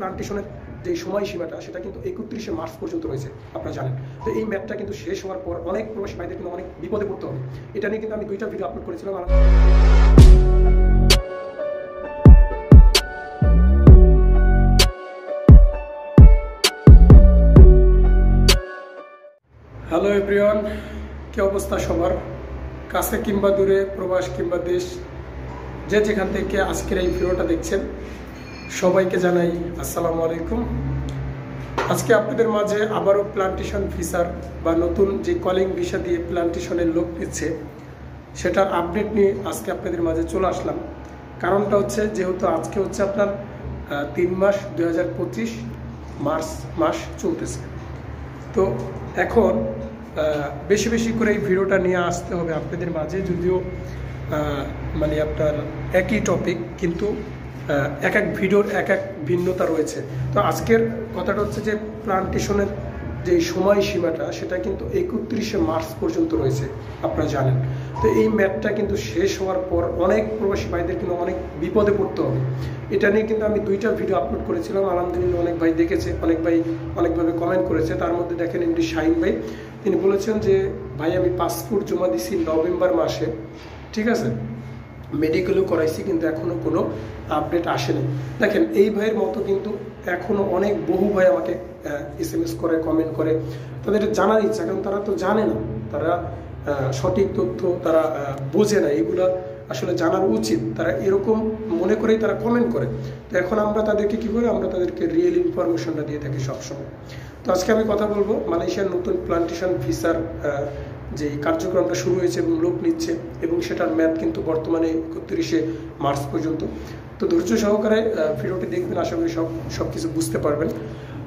প্লান্টেশনের যে সময়সীমাটা সেটা কিন্তু 31শে মার্চ পর্যন্ত রয়েছে, আপনারা জানেন। তো এই ম্যাপটা কিন্তু শেষ হওয়ার পর অনেক প্রবাসী ভাইদের কিন্তু অনেক বিপদে পড়তে হবে। এটা নিয়ে কিন্তু আমি 2টা ভিডিও আপলোড করেছিলাম। হ্যালো এভরিওয়ান, কি অবস্থা সবার? কাছে কিংবা দূরে, প্রবাস কিংবা দেশ, যে যেখান থেকে আজকের এই ভিডিওটা দেখছেন, সবাইকে জানাই আসসালামু আলাইকুম। আজকে আপনাদের মাঝে আবারও প্লান্টেশন ভিসার বা নতুন যে কলিং ভিসা দিয়ে প্লান্টেশনের লোক নিচ্ছে সেটার আপডেট নিয়ে আজকে আপনাদের মাঝে চলে আসলাম। কারণটা হচ্ছে যেহেতু আজকে হচ্ছে আপনার 3 মাস 2025 মার্চ মাস চলতেছে, তো এখন বেশি বেশি করে এই ভিডিওটা নিয়ে আসতে হবে আপনাদের মাঝে। যদিও মানে আপনার একই টপিক, কিন্তু এক এক ভিডিওর এক এক ভিন্নতা রয়েছে। তো আজকের কথাটা হচ্ছে যে প্লান্টেশনের যে সময়সীমাটা সেটা কিন্তু 31শে মার্চ পর্যন্ত রয়েছে, আপনারা জানেন। তো এই ম্যাপটা কিন্তু শেষ হওয়ার পর অনেক প্রবাসী ভাইদের কিন্তু অনেক বিপদে পড়তে হবে। এটা নিয়ে কিন্তু আমি 2টা ভিডিও আপলোড করেছিলাম, আলহামদুলিল্লাহ অনেক ভাই দেখেছে, অনেক ভাই অনেকভাবে কমেন্ট করেছে। তার মধ্যে দেখেন এমডি শাহিন ভাই, তিনি বলেছেন যে ভাই আমি পাসপোর্ট জমা দিছি নভেম্বর মাসে, ঠিক আছে, মেডিকেলও করাইছি, কিন্তু এখনও কোনো আপডেট আসেনি। দেখেন এই ভাইয়ের মতো কিন্তু এখনও অনেক বহু ভাই আমাকে SMS করে, কমেন্ট করে, তাদের জানার ইচ্ছা, কারণ তারা তো জানে না, তারা সঠিক তথ্য তারা বোঝে না, এগুলো আসলে জানার উচিত। তারা এরকম মনে করেই তারা কমেন্ট করে। তো এখন আমরা তাদেরকে কী করি, আমরা তাদেরকে রিয়েল ইনফরমেশনটা দিয়ে থাকি সবসময়। তো আজকে আমি কথা বলবো মালয়েশিয়ার নতুন প্লান্টেশন ভিসার যে কার্যক্রমটা শুরু হয়েছে এবং লোক নিচ্ছে, এবং সেটার ম্যাপ কিন্তু বর্তমানে 31শে মার্চ পর্যন্ত। তো ধৈর্য সহকারে ভিডিওটি দেখবেন, আশা করি সব কিছু বুঝতে পারবেন।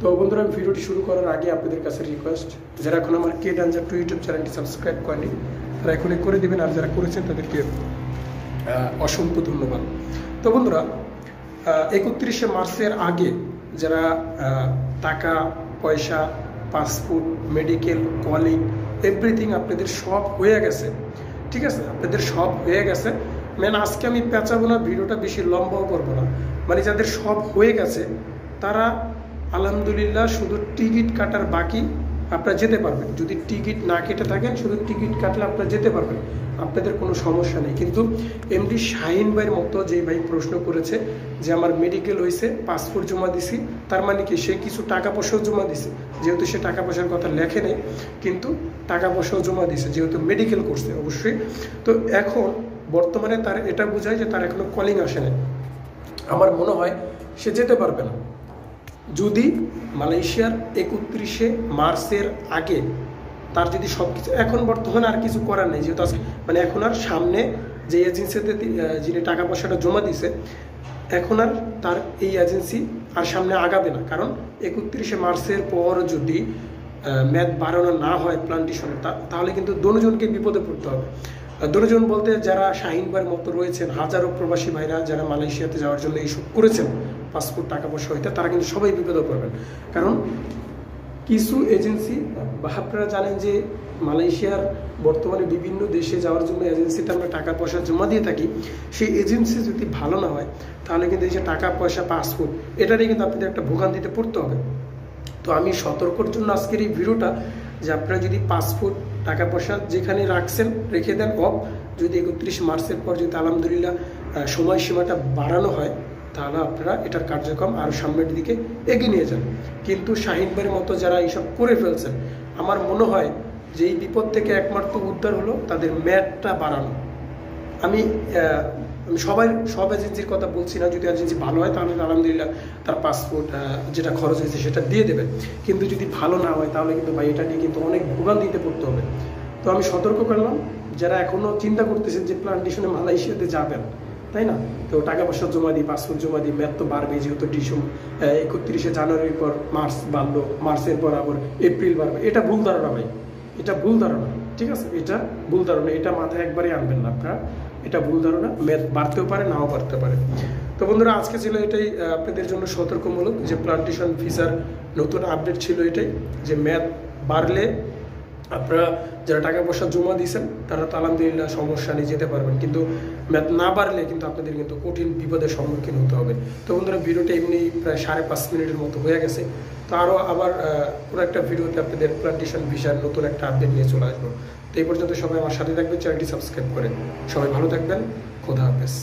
তো বন্ধুরা, ভিডিওটি শুরু করার আগে আপনাদের কাছে রিকোয়েস্ট, যারা এখন আমার কে ডাঞ্জার টু ইউটিউব চ্যানেলটি সাবস্ক্রাইব করেনি তারা এখনই করে দেবেন, আর যারা করেছেন তাদেরকে অসংখ্য ধন্যবাদ। তো বন্ধুরা, 31শে মার্চের আগে যারা টাকা পয়সা, পাসপোর্ট, মেডিকেল, কলিং, এভরিথিং আপনাদের সব হয়ে গেছে, ঠিক আছে, আপনাদের সব হয়ে গেছে। আজকে আমি পেঁচাবো না, ভিডিওটা বেশি লম্বাও করবো না। মানে যাদের সব হয়ে গেছে তারা আলহামদুলিল্লাহ শুধু টিকিট কাটার বাকি, আপনারা যেতে পারবেন। যদি টিকিট না কেটে থাকেন, শুধু টিকিট কাটলে আপনারা যেতে পারবেন, আপনাদের কোনো সমস্যা নেই। কিন্তু এমডি শাহিন ভাইয়ের মতো যে ভাই প্রশ্ন করেছে যে আমার মেডিকেল হয়েছে, পাসপোর্ট জমা দিছি, তার মানে কি সে কিছু টাকা পয়সাও জমা দিছে? যেহেতু সে টাকা পয়সার কথা লেখে নেই, কিন্তু টাকা পয়সাও জমা দিছে যেহেতু মেডিকেল করছে অবশ্যই। তো এখন বর্তমানে তার এটা বোঝায় যে তার এখনো কলিং আসে নাই। আমার মনে হয় সে যেতে পারবে না যদি মালয়েশিয়ার 31শে মার্চের আগে তার যদি সব কিছু, এখন বর্তমানে আর কিছু করার নেই, যেহেতু মানে এখন আর সামনে যে এজেন্সিতে যিনি টাকা পয়সাটা জমা দিছে, এখন আর তার এই এজেন্সি আর সামনে আগাবে না। কারণ 31শে মার্চের পর যদি ম্যাচ বাড়ানো না হয় প্লান্টেশনের, তাহলে কিন্তু দুজনকে বিপদে পড়তে হবে। দুজন বলতে যারা শাহিন ভাইয়ের মতো রয়েছেন, হাজারো প্রবাসী ভাইরা যারা মালয়েশিয়াতে যাওয়ার জন্য এইসব করেছেন, পাসপোর্ট টাকা পয়সা হইতে, তারা কিন্তু সবাই বিপদে পড়বেন। কারণ কিছু এজেন্সি, বা আপনারা জানেন যে মালয়েশিয়ার বর্তমানে বিভিন্ন দেশে যাওয়ার জন্য এজেন্সিতে আমরা টাকা পয়সা জমা দিয়ে থাকি, সেই এজেন্সি যদি ভালো না হয় তাহলে কিন্তু এই যে টাকা পয়সা, পাসপোর্ট, এটা নিয়ে কিন্তু আপনাদের একটা ভোগান্তিতে পড়তে হবে। তো আমি সতর্কর জন্য আজকের এই ভিডিওটা, যে আপনারা যদি পাসপোর্ট, টাকা পয়সা যেখানে রাখছেন রেখে দেন অফ, যদি 31 মার্চের পর যদি আলহামদুলিল্লাহ সময়সীমাটা বাড়ানো হয়, তাহলে আপনারা এটার কার্যক্রম আরও সামনের দিকে এগিয়ে নিয়ে যান। কিন্তু শাহিন ভাইয়ের মতো যারা এইসব করে ফেলছেন, আমার মনে হয় যে এই বিপদ থেকে একমাত্র উদ্ধার হলো তাদের ম্যাটটা বাড়ানো। আমি সব এজেন্সির কথা বলছি না, যদি এজেন্সি ভালো হয় তাহলে আলহামদুলিল্লাহ তার পাসপোর্ট যেটা খরচ হয়েছে সেটা দিয়ে দেবে। কিন্তু যদি ভালো না হয় তাহলে কিন্তু ভাই এটা নিয়ে কিন্তু অনেক ভোগান্তিতে পড়তে হবে। তো আমি সতর্ক করলাম যারা এখনও চিন্তা করতেছেন যে প্লান্টেশনে মালয়েশিয়াতে যাবেন, তাই না, তো টাকা পয়সা জমা দিই, পাসপোর্ট জমা দিই, ম্যাথ তো বাড়বে, যেহেতু 31শে জানুয়ারির পর মার্চ বাড়লো, মার্চের পর আবার এপ্রিল বাড়বে। এটা ভুল ধারণা ভাই, এটা ভুল ধারণা, ঠিক আছে, এটা ভুল ধারণা, এটা মাথায় একবারে আনবেন না আপনারা, এটা ভুল ধারণা। ম্যাথ বাড়তেও পারে, নাও বাড়তে পারে। তো বন্ধুরা, আজকে ছিল এটাই আপনাদের জন্য সতর্কমূলক, যে প্লান্টেশন ভিসার নতুন আপডেট ছিল এটাই, যে ম্যাথ বাড়লে আপনারা যারা টাকা পয়সা জমা দিয়েছেন তারা তো আলহামদুলিল্লাহ সমস্যা নিয়ে যেতে পারবেন, কিন্তু ম্যাথ না পারলে কিন্তু আপনাদের কিন্তু কঠিন বিপদের সম্মুখীন হতে হবে। তো বন্ধুরা, ভিডিওটা এমনি প্রায় 5.5 মিনিটের মতো হয়ে গেছে। তো আরও আবার পুরো একটা ভিডিওতে আপনাদের প্লান্টেশন ভিসার নতুন একটা আপডেট নিয়ে চলে আসবো। তো এই পর্যন্ত সবাই আমার সাথে থাকবেন, চ্যানেলটি সাবস্ক্রাইব করেন। সবাই ভালো থাকবেন, খোদা হাফেজ।